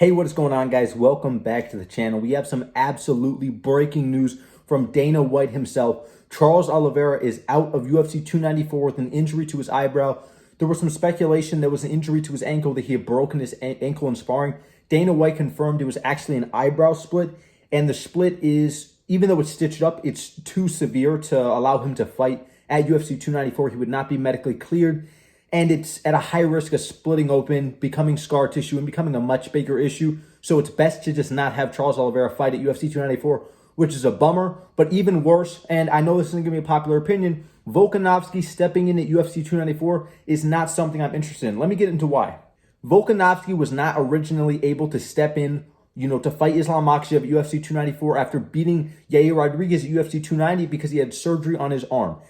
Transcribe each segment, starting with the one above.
Hey, what is going on, guys? Welcome back to the channel. We have some absolutely breaking news from Dana White himself. Charles Oliveira is out of UFC 294 with an injury to his eyebrow. There was some speculation there was an injury to his ankle, that he had broken his ankle in sparring. Dana White confirmed it was actually an eyebrow split, and the split is, even though it's stitched up, it's too severe to allow him to fight at UFC 294. He would not be medically cleared. And it's at a high risk of splitting open, becoming scar tissue, and becoming a much bigger issue. So it's best to just not have Charles Oliveira fight at UFC 294, which is a bummer. But even worse, and I know this isn't going to be a popular opinion, Volkanovski stepping in at UFC 294 is not something I'm interested in. Let me get into why. Volkanovski was not originally able to step in, to fight Islam Makhachev at UFC 294 after beating Yair Rodriguez at UFC 290 because he had surgery on his arm.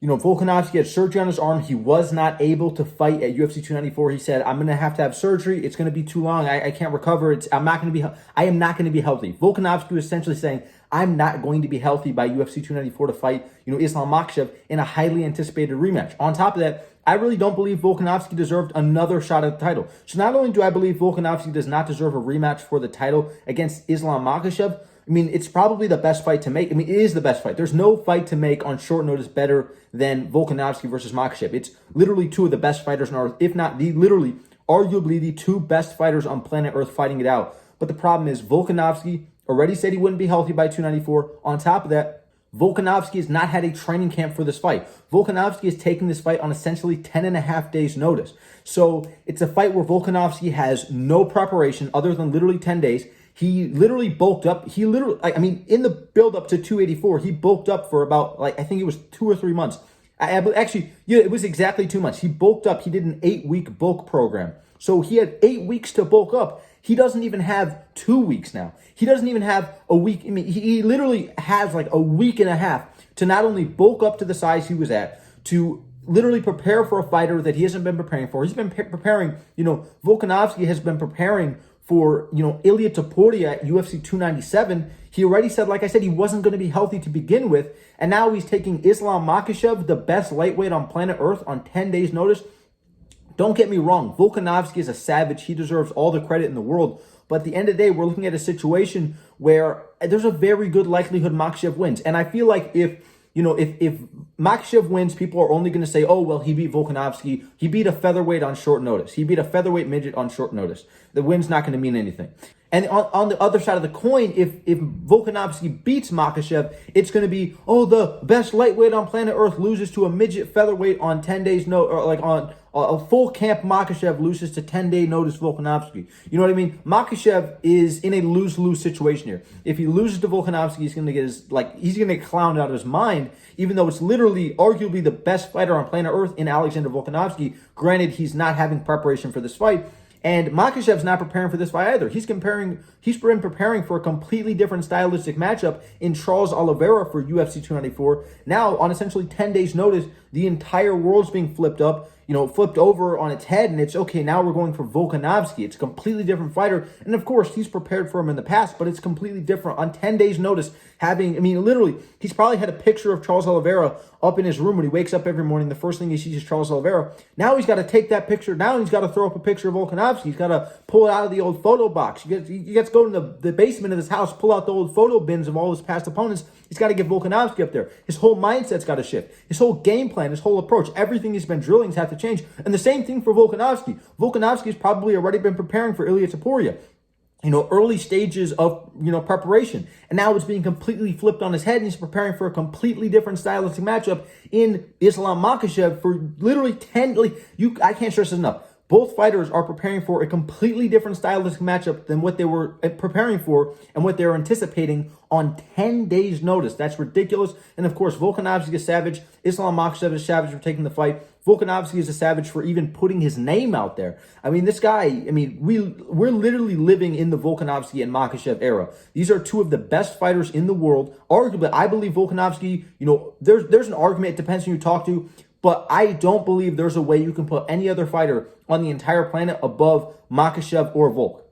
Volkanovski had surgery on his arm. He was not able to fight at UFC 294. He said, I'm going to have surgery. It's going to be too long. I can't recover. I am not going to be healthy. Volkanovski was essentially saying, I'm not going to be healthy by UFC 294 to fight, Islam Makhachev in a highly anticipated rematch. On top of that, I really don't believe Volkanovski deserved another shot at the title. So not only do I believe Volkanovski does not deserve a rematch for the title against Islam Makhachev, it's probably the best fight to make. It is the best fight. There's no fight to make on short notice better than Volkanovski versus Makhachev. It's literally two of the best fighters on earth, if not arguably the two best fighters on planet Earth fighting it out. But the problem is Volkanovski already said he wouldn't be healthy by 294. On top of that, Volkanovski has not had a training camp for this fight. Volkanovski is taking this fight on essentially 10.5 days notice. So it's a fight where Volkanovski has no preparation other than literally 10 days. He literally bulked up. In the build up to 284, he bulked up for about, I think it was 2 or 3 months. It was exactly 2 months. He bulked up. He did an 8-week bulk program. So he had 8 weeks to bulk up. He doesn't even have 2 weeks now. He doesn't even have a week. He literally has a week and a half to not only bulk up to the size he was at, to literally prepare for a fighter that he hasn't been preparing for. He's been preparing, Volkanovski has been preparing for, Ilia Topuria at UFC 297. He already said, like I said, he wasn't going to be healthy to begin with. And now he's taking Islam Makhachev, the best lightweight on planet Earth, on 10 days notice. Don't get me wrong. Volkanovski is a savage. He deserves all the credit in the world. But at the end of the day, we're looking at a situation where there's a very good likelihood Makhachev wins. And I feel like if Makhachev wins, people are only going to say, oh, well, he beat Volkanovski. He beat a featherweight on short notice. He beat a featherweight midget on short notice. The win's not going to mean anything. And on the other side of the coin, if Volkanovski beats Makhachev, it's going to be, oh, the best lightweight on planet Earth loses to a midget featherweight on 10 days on a full camp. Makhachev loses to 10-day notice Volkanovski. You know what I mean? Makhachev is in a lose-lose situation here. If he loses to Volkanovski, he's going to get clowned out of his mind, even though it's literally arguably the best fighter on planet Earth in Alexander Volkanovski. Granted, he's not having preparation for this fight. And Makhachev's not preparing for this fight either. He's been preparing for a completely different stylistic matchup in Charles Oliveira for UFC 294. Now, on essentially 10 days notice, the entire world's being flipped over on its head, and it's okay, now we're going for Volkanovski. It's a completely different fighter. And of course, he's prepared for him in the past, but it's completely different. On 10 days notice, literally, he's probably had a picture of Charles Oliveira up in his room when he wakes up every morning. The first thing he sees is Charles Oliveira. Now he's got to take that picture. Now he's got to throw up a picture of Volkanovski. He's got to pull it out of the old photo box. He gets to go to the basement of his house, pull out the old photo bins of all his past opponents. He's got to get Volkanovski up there. His whole mindset's got to shift. His whole game plan, his whole approach, everything he's been drilling's had to change. And the same thing for Volkanovski. Volkanovski's probably already been preparing for Ilia Topuria. Early stages of, preparation. And now it's being completely flipped on his head, and he's preparing for a completely different stylistic matchup in Islam Makhachev for literally I can't stress this enough. Both fighters are preparing for a completely different stylistic matchup than what they were preparing for and what they were anticipating on 10 days notice. That's ridiculous. And of course, Volkanovski is savage. Islam Makhachev is savage for taking the fight. Volkanovski is a savage for even putting his name out there. This guy, we're literally living in the Volkanovski and Makhachev era. These are two of the best fighters in the world. Arguably, I believe Volkanovski, there's an argument, it depends who you talk to, but I don't believe there's a way you can put any other fighter on the entire planet above Makhachev or Volk.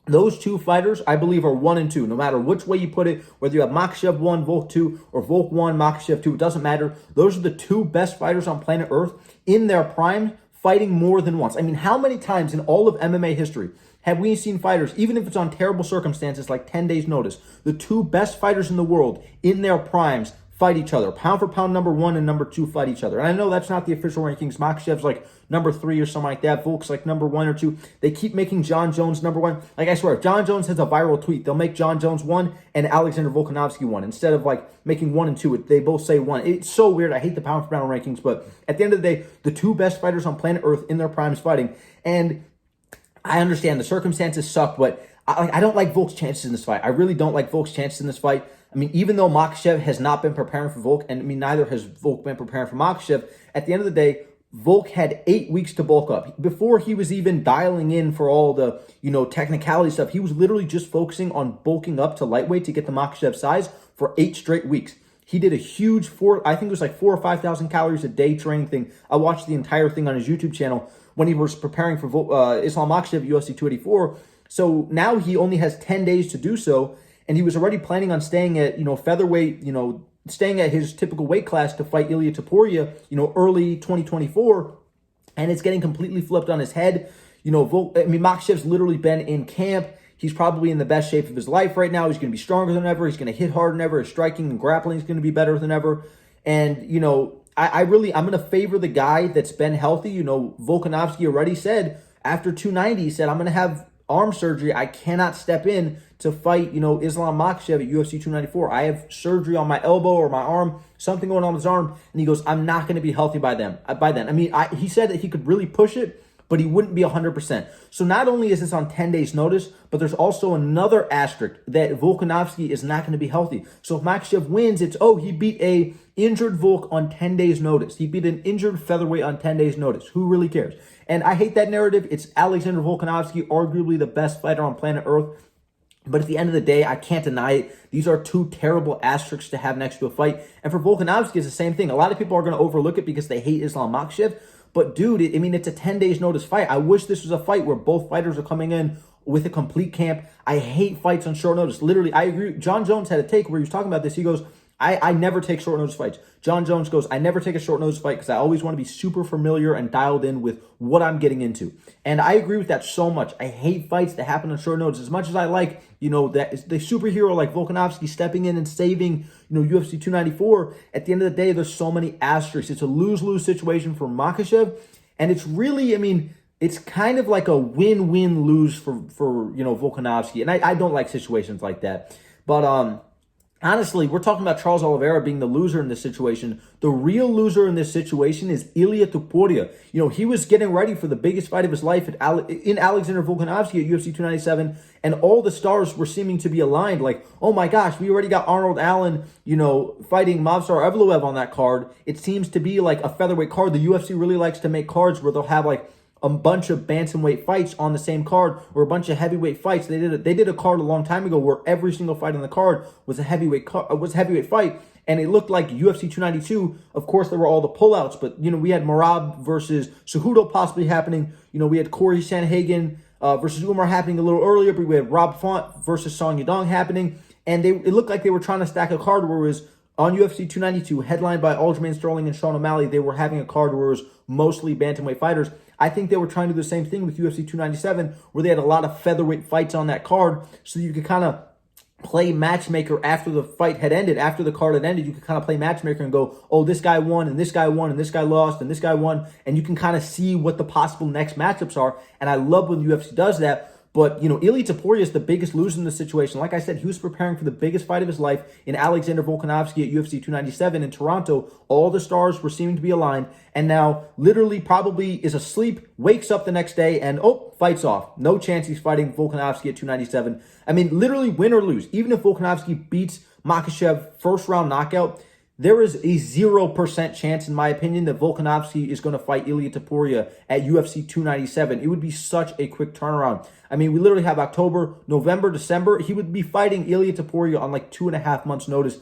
Those two fighters, I believe, are 1 and 2. No matter which way you put it, whether you have Makhachev 1, Volk 2, or Volk 1, Makhachev 2, it doesn't matter. Those are the two best fighters on planet Earth in their prime, fighting more than once. How many times in all of MMA history have we seen fighters, even if it's on terrible circumstances like 10 days notice, the two best fighters in the world in their primes fight each other. Pound for pound, number 1 and number 2 fight each other. And I know that's not the official rankings. Makhachev's like number 3 or something like that. Volk's like number 1 or 2. They keep making John Jones number 1. Like, I swear, if John Jones has a viral tweet, they'll make John Jones 1 and Alexander Volkanovski 1. Instead of like making 1 and 2, they both say 1. It's so weird. I hate the pound for pound rankings. But at the end of the day, the two best fighters on planet Earth in their primes fighting. And I understand the circumstances suck, but I don't like Volk's chances in this fight. I really don't like Volk's chances in this fight. I mean, even though Makhachev has not been preparing for Volk, and I mean, neither has Volk been preparing for Makhachev, at the end of the day, Volk had 8 weeks to bulk up. Before he was even dialing in for all the, technicality stuff, he was literally just focusing on bulking up to lightweight to get the Makhachev size for 8 straight weeks. He did a huge I think it was like 4,000 or 5,000 calories a day training thing. I watched the entire thing on his YouTube channel when he was preparing for Islam Makhachev UFC 294. So now he only has 10 days to do so. And he was already planning on staying at, featherweight, staying at his typical weight class to fight Ilia Topuria, early 2024. And it's getting completely flipped on his head. Makhachev's literally been in camp. He's probably in the best shape of his life right now. He's going to be stronger than ever. He's going to hit harder than ever. His striking and grappling is going to be better than ever. And, I'm going to favor the guy that's been healthy. Volkanovski already said after 290, he said, I'm going to have arm surgery. I cannot step in to fight, Islam Makhachev at UFC 294. I have surgery on my elbow or my arm, something going on with his arm. And he goes, I'm not going to be healthy by then. I mean, he said that he could really push it, but he wouldn't be 100%. So not only is this on 10 days notice, but there's also another asterisk that Volkanovski is not going to be healthy. So if Makhachev wins, it's, he beat a injured Volk on 10 days notice. He beat an injured featherweight on 10 days notice. Who really cares? And I hate that narrative. It's Alexander Volkanovski, arguably the best fighter on planet Earth. But at the end of the day, I can't deny it. These are two terrible asterisks to have next to a fight. And for Volkanovski, it's the same thing. A lot of people are going to overlook it because they hate Islam Makhachev. But dude, it's a 10 days notice fight. I wish this was a fight where both fighters are coming in with a complete camp. I hate fights on short notice. Literally, I agree. John Jones had a take where he was talking about this. He goes, I never take short notice fights. John Jones goes, I never take a short notice fight because I always want to be super familiar and dialed in with what I'm getting into. And I agree with that so much. I hate fights that happen on short notice. As much as I like, that the superhero like Volkanovski stepping in and saving, UFC 294, at the end of the day, there's so many asterisks. It's a lose-lose situation for Makhachev. And it's really, it's kind of like a win-win-lose for Volkanovski. And I don't like situations like that. But, honestly, we're talking about Charles Oliveira being the loser in this situation. The real loser in this situation is Ilia Topuria. He was getting ready for the biggest fight of his life in Alexander Volkanovski at UFC 297, and all the stars were seeming to be aligned. Like, oh my gosh, we already got Arnold Allen, fighting Movsar Evloev on that card. It seems to be like a featherweight card. The UFC really likes to make cards where they'll have like a bunch of bantamweight fights on the same card, or a bunch of heavyweight fights. They did a card a long time ago where every single fight on the card was a heavyweight fight, and it looked like UFC 292. Of course, there were all the pullouts, but we had Merab versus Cejudo possibly happening. We had Corey Sandhagen versus Umar happening a little earlier, but we had Rob Font versus Song Yadong happening, and it looked like they were trying to stack a card where it was on UFC 292, headlined by Aljamain Sterling and Sean O'Malley. They were having a card where it was mostly bantamweight fighters. I think they were trying to do the same thing with UFC 297, where they had a lot of featherweight fights on that card, so you could kind of play matchmaker after the fight had ended, after the card had ended. You could kind of play matchmaker and go, oh, this guy won, and this guy won, and this guy lost, and this guy won, and you can kind of see what the possible next matchups are. And I love when the UFC does that. But, Ilia Topuria is the biggest loser in this situation. Like I said, he was preparing for the biggest fight of his life in Alexander Volkanovski at UFC 297 in Toronto. All the stars were seeming to be aligned. And now, literally, probably is asleep, wakes up the next day, and, fights off. No chance he's fighting Volkanovski at 297. Literally, win or lose. Even if Volkanovski beats Makhachev first-round knockout, there is a 0% chance, in my opinion, that Volkanovski is going to fight Ilia Topuria at UFC 297. It would be such a quick turnaround. We literally have October, November, December. He would be fighting Ilia Topuria on like 2.5 months' notice.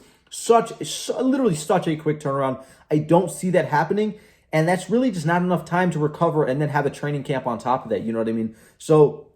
Literally such a quick turnaround. I don't see that happening. And that's really just not enough time to recover and then have a training camp on top of that. You know what I mean? So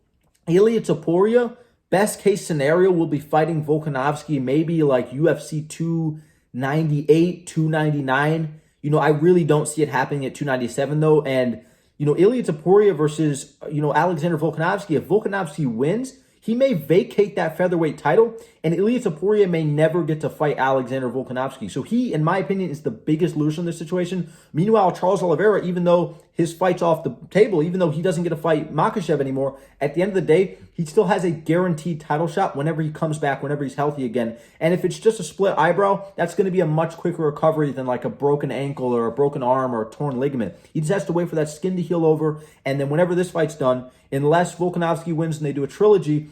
Ilia Topuria, best case scenario, will be fighting Volkanovski maybe like UFC 298, 299. I really don't see it happening at 297 though. And, Ilia Topuria versus, Alexander Volkanovski. If Volkanovski wins, he may vacate that featherweight title, and Ilia Topuria may never get to fight Alexander Volkanovski. So he, in my opinion, is the biggest loser in this situation. Meanwhile, Charles Oliveira, even though his fight's off the table, even though he doesn't get to fight Makhachev anymore, at the end of the day, he still has a guaranteed title shot whenever he comes back, whenever he's healthy again. And if it's just a split eyebrow, that's going to be a much quicker recovery than like a broken ankle or a broken arm or a torn ligament. He just has to wait for that skin to heal over, and then whenever this fight's done, unless Volkanovski wins and they do a trilogy,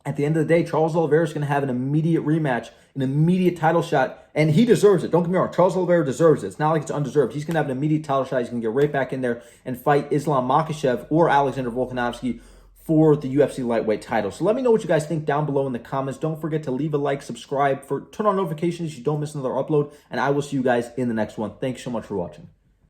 at the end of the day, Charles Oliveira is going to have an immediate rematch, an immediate title shot, and he deserves it. Don't get me wrong. Charles Oliveira deserves it. It's not like it's undeserved. He's going to have an immediate title shot. He's going to get right back in there and fight Islam Makhachev or Alexander Volkanovski for the UFC lightweight title. So let me know what you guys think down below in the comments. Don't forget to leave a like, subscribe, turn on notifications so you don't miss another upload, and I will see you guys in the next one. Thanks so much for watching.